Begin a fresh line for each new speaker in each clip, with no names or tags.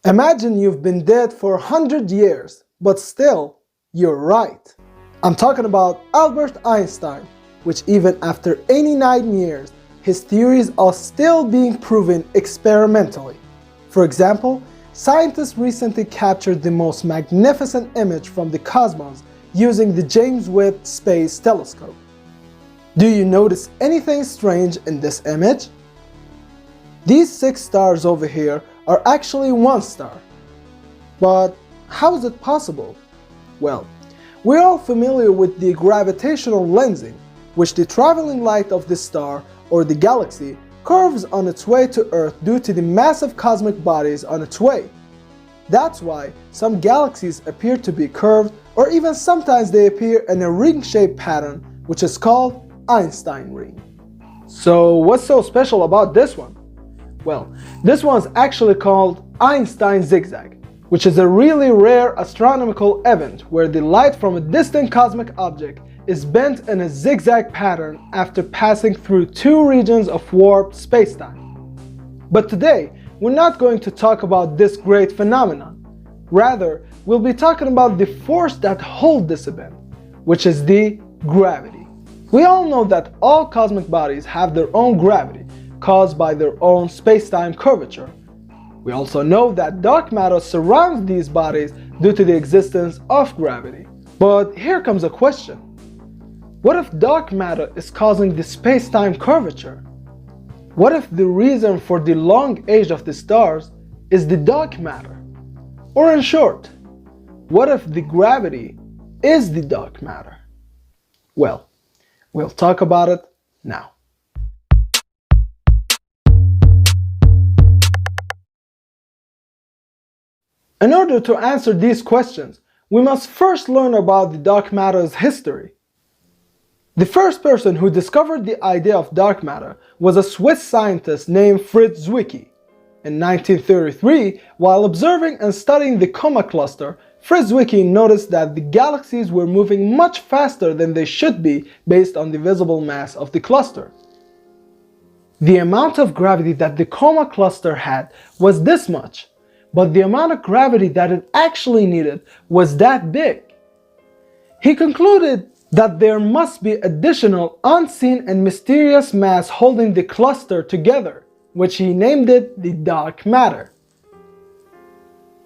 Imagine you've been dead for 100 years, but still, you're right. I'm talking about Albert Einstein, which even after 89 years, his theories are still being proven experimentally. For example, scientists recently captured the most magnificent image from the cosmos using the James Webb Space Telescope. Do you notice anything strange in this image? These 6 stars over here are actually one star. But how is it possible? Well, we're all familiar with the gravitational lensing, which the traveling light of the star or the galaxy curves on its way to Earth due to the massive cosmic bodies on its way. That's why some galaxies appear to be curved, or even sometimes they appear in a ring-shaped pattern, which is called Einstein ring. So what's so special about this one? Well, this one's actually called Einstein zigzag, which is a really rare astronomical event where the light from a distant cosmic object is bent in a zigzag pattern after passing through 2 regions of warped spacetime. But today, we're not going to talk about this great phenomenon. Rather, we'll be talking about the force that holds this event, which is the gravity. We all know that all cosmic bodies have their own gravity, caused by their own space-time curvature. We also know that dark matter surrounds these bodies due to the existence of gravity. But here comes a question. What if dark matter is causing the space-time curvature? What if the reason for the long age of the stars is the dark matter? Or in short, what if the gravity is the dark matter? Well, we'll talk about it now. In order to answer these questions, we must first learn about the dark matter's history. The first person who discovered the idea of dark matter was a Swiss scientist named Fritz Zwicky. In 1933, while observing and studying the Coma cluster, Fritz Zwicky noticed that the galaxies were moving much faster than they should be based on the visible mass of the cluster. The amount of gravity that the Coma cluster had was this much, but the amount of gravity that it actually needed was that big. He concluded that there must be additional unseen and mysterious mass holding the cluster together, which he named it the dark matter.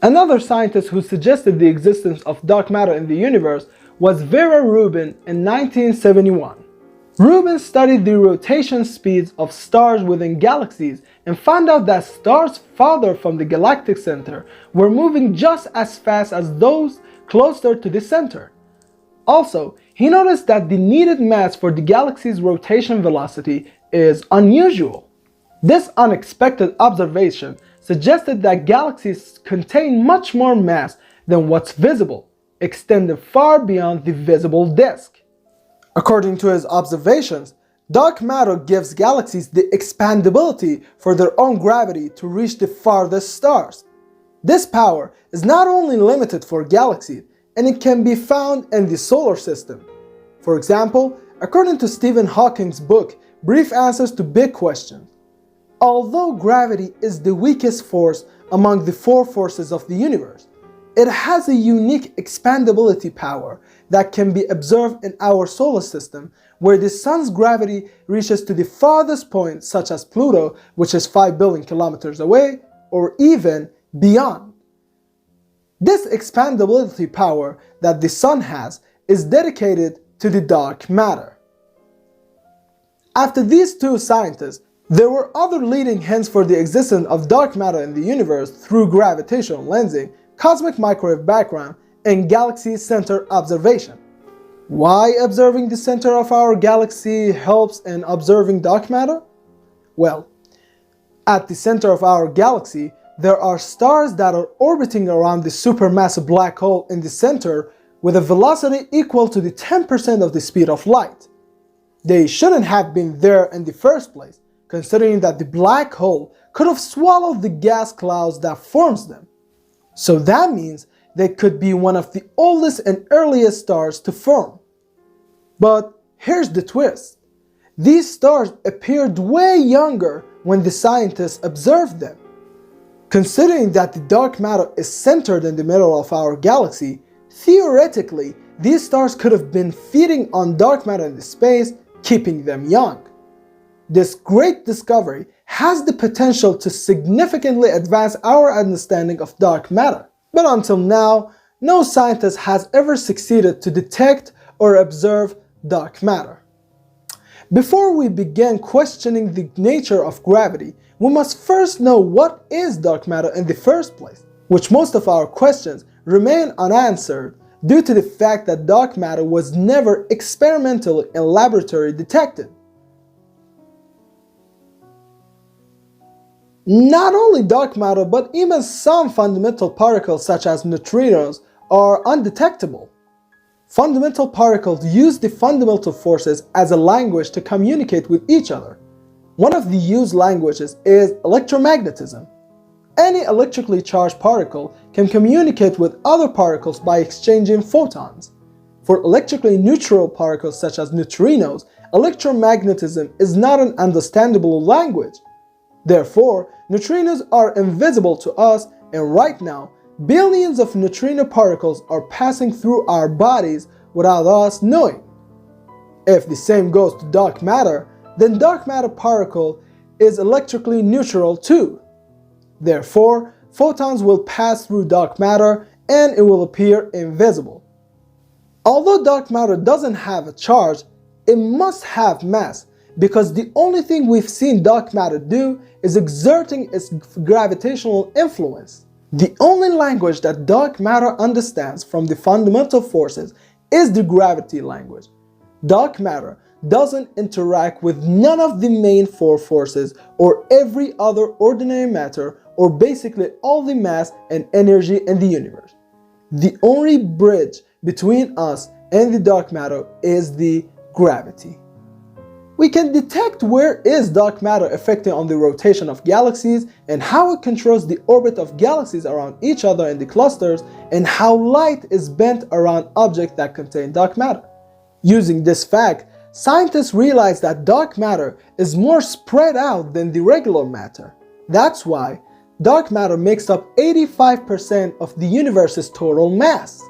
Another scientist who suggested the existence of dark matter in the universe was Vera Rubin in 1971. Rubin studied the rotation speeds of stars within galaxies and found out that stars farther from the galactic center were moving just as fast as those closer to the center. Also, he noticed that the needed mass for the galaxy's rotation velocity is unusual. This unexpected observation suggested that galaxies contain much more mass than what's visible, extending far beyond the visible disk. According to his observations, dark matter gives galaxies the expandability for their own gravity to reach the farthest stars. This power is not only limited for galaxies, and it can be found in the solar system. For example, according to Stephen Hawking's book, Brief Answers to Big Questions, although gravity is the weakest force among the 4 forces of the universe, it has a unique expandability power that can be observed in our solar system, where the sun's gravity reaches to the farthest point, such as Pluto, which is 5 billion kilometers away, or even beyond. This expandability power that the sun has is dedicated to the dark matter. After these 2 scientists, there were other leading hints for the existence of dark matter in the universe through gravitational lensing, cosmic microwave background, and galaxy center observation. Why observing the center of our galaxy helps in observing dark matter? Well, at the center of our galaxy, there are stars that are orbiting around the supermassive black hole in the center with a velocity equal to the 10% of the speed of light. They shouldn't have been there in the first place, considering that the black hole could have swallowed the gas clouds that forms them. So that means they could be one of the oldest and earliest stars to form. But here's the twist. These stars appeared way younger when the scientists observed them. Considering that the dark matter is centered in the middle of our galaxy, theoretically, these stars could have been feeding on dark matter in the space, keeping them young. This great discovery has the potential to significantly advance our understanding of dark matter, but until now, no scientist has ever succeeded to detect or observe dark matter. Before we begin questioning the nature of gravity, we must first know what is dark matter in the first place, which most of our questions remain unanswered due to the fact that dark matter was never experimentally in laboratory detected. Not only dark matter, but even some fundamental particles such as neutrinos are undetectable. Fundamental particles use the fundamental forces as a language to communicate with each other. One of the used languages is electromagnetism. Any electrically charged particle can communicate with other particles by exchanging photons. For electrically neutral particles such as neutrinos, electromagnetism is not an understandable language. Therefore, neutrinos are invisible to us, and right now, billions of neutrino particles are passing through our bodies without us knowing. If the same goes to dark matter, then dark matter particle is electrically neutral too. Therefore, photons will pass through dark matter and it will appear invisible. Although dark matter doesn't have a charge, it must have mass, because the only thing we've seen dark matter do is exerting its gravitational influence. The only language that dark matter understands from the fundamental forces is the gravity language. Dark matter doesn't interact with none of the main four forces or every other ordinary matter or basically all the mass and energy in the universe. The only bridge between us and the dark matter is the gravity. We can detect where is dark matter affecting on the rotation of galaxies and how it controls the orbit of galaxies around each other in the clusters and how light is bent around objects that contain dark matter. Using this fact, scientists realize that dark matter is more spread out than the regular matter. That's why dark matter makes up 85% of the universe's total mass.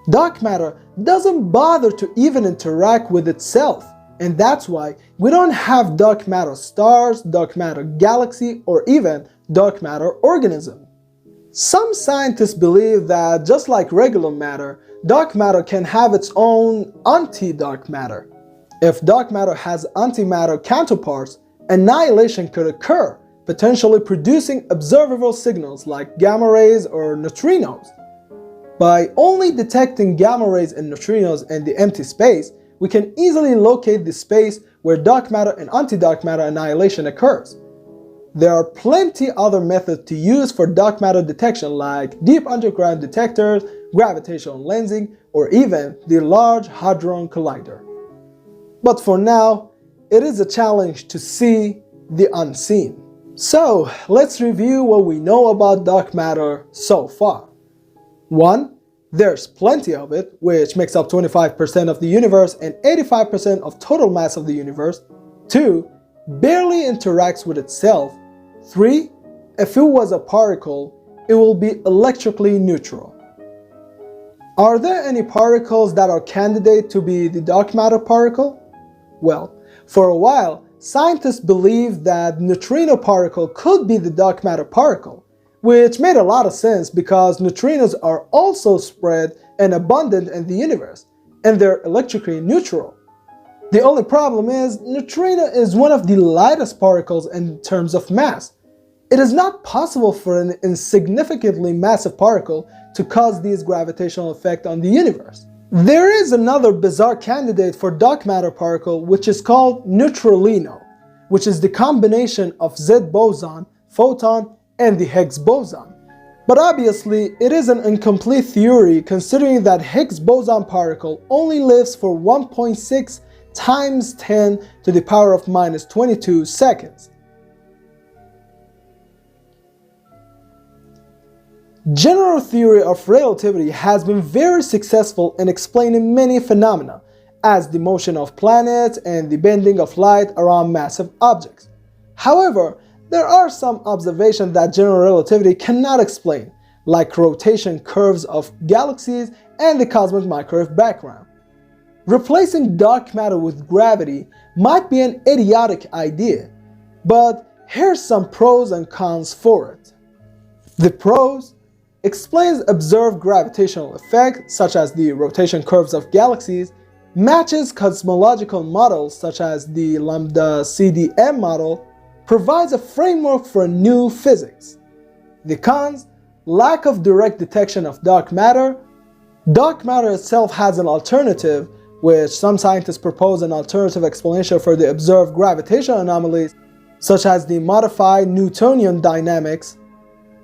Dark matter doesn't bother to even interact with itself, and that's why we don't have dark matter stars, dark matter galaxy, or even dark matter organism. Some scientists believe that just like regular matter, dark matter can have its own anti-dark matter. If dark matter has antimatter counterparts, annihilation could occur, potentially producing observable signals like gamma rays or neutrinos. By only detecting gamma rays and neutrinos in the empty space, we can easily locate the space where dark matter and anti-dark matter annihilation occurs. There are plenty other methods to use for dark matter detection like deep underground detectors, gravitational lensing, or even the Large Hadron Collider. But for now, it is a challenge to see the unseen. So let's review what we know about dark matter so far. 1. There's plenty of it, which makes up 25% of the universe and 85% of total mass of the universe. 2. Barely interacts with itself. 3. If it was a particle, it will be electrically neutral. Are there any particles that are candidate to be the dark matter particle? Well, for a while, scientists believed that neutrino particle could be the dark matter particle, which made a lot of sense because neutrinos are also spread and abundant in the universe, and they're electrically neutral. The only problem is, neutrino is one of the lightest particles in terms of mass. It is not possible for an insignificantly massive particle to cause these gravitational effects on the universe. There is another bizarre candidate for dark matter particle which is called neutralino, which is the combination of Z boson, photon, and the Higgs boson. But obviously, it is an incomplete theory considering that Higgs boson particle only lives for 1.6 times 10 to the power of minus 22 seconds. General theory of relativity has been very successful in explaining many phenomena, as the motion of planets and the bending of light around massive objects. However, there are some observations that general relativity cannot explain, like rotation curves of galaxies and the cosmic microwave background. Replacing dark matter with gravity might be an idiotic idea, but here's some pros and cons for it. The pros: explains observed gravitational effects such as the rotation curves of galaxies, matches cosmological models such as the lambda CDM model, provides a framework for new physics. The cons: lack of direct detection of dark matter. Dark matter itself has an alternative, which some scientists propose an alternative explanation for the observed gravitational anomalies, such as the modified Newtonian dynamics.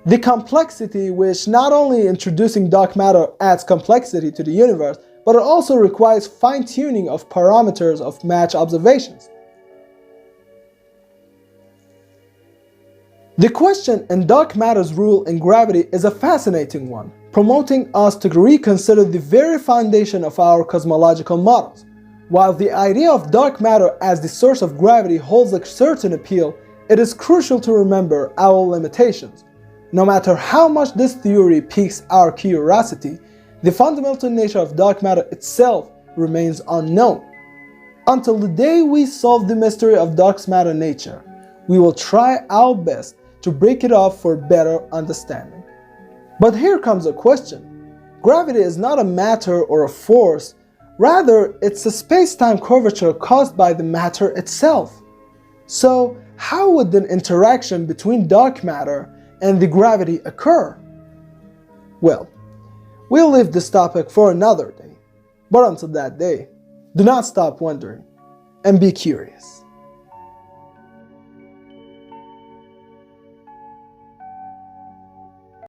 The complexity, which not only introducing dark matter adds complexity to the universe, but it also requires fine-tuning of parameters of match observations. The question in dark matter's role in gravity is a fascinating one, promoting us to reconsider the very foundation of our cosmological models. While the idea of dark matter as the source of gravity holds a certain appeal, it is crucial to remember our limitations. No matter how much this theory piques our curiosity, the fundamental nature of dark matter itself remains unknown. Until the day we solve the mystery of dark matter nature, we will try our best to break it up for better understanding. But here comes a question. Gravity is not a matter or a force, rather it's a space-time curvature caused by the matter itself. So how would the interaction between dark matter and the gravity occur? Well, we'll leave this topic for another day. But until that day, do not stop wondering and be curious.